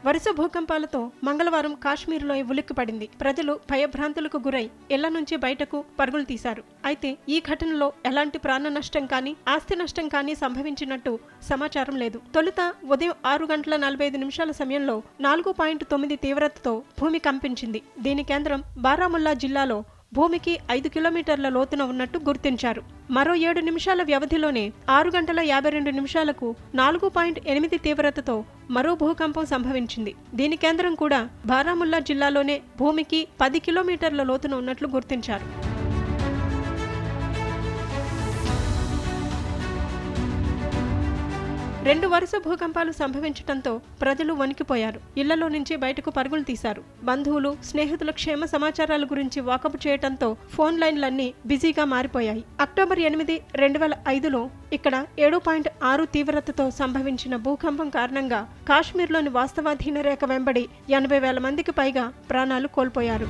వరుస భూకంపాలతో మంగళవారం కాశ్మీర్లో ఉలిక్కిపడింది. ప్రజలు భయభ్రాంతులకు గురై ఇళ్ల నుంచి బయటకు పరుగులు తీశారు. అయితే ఈ ఘటనలో ఎలాంటి ప్రాణ నష్టం కానీ ఆస్తి నష్టం కానీ సంభవించినట్టు సమాచారం లేదు. తొలుత ఉదయం 6:45 సమయంలో 4.9 తీవ్రతతో భూమి కంపించింది. దీని కేంద్రం బారాముల్లా జిల్లాలో భూమికి 5 కిలోమీటర్ల లోతున ఉన్నట్టు గుర్తించారు. మరో 7 నిమిషాల వ్యవధిలోనే 6:52 4.8 తీవ్రతతో మరో భూకంపం సంభవించింది. దీని కేంద్రం కూడా బారాముల్లా జిల్లాలోనే భూమికి 10 కిలోమీటర్ల లోతున ఉన్నట్లు గుర్తించారు. రెండు వరుస భూకంపాలు సంభవించడంతో ప్రజలు వణికిపోయారు. ఇళ్లలో నుంచి బయటకు పరుగులు తీశారు. బంధువులు, స్నేహితుల క్షేమ సమాచారాల గురించి వాకపు చేయడంతో ఫోన్ లైన్లన్నీ బిజీగా మారిపోయాయి. అక్టోబర్ 8, 2005లో ఇక్కడ 7.6 తీవ్రతతో సంభవించిన భూకంపం కారణంగా కాశ్మీర్లోని వాస్తవాధీన రేఖ వెంబడి 80,000 మందికి పైగా ప్రాణాలు కోల్పోయారు.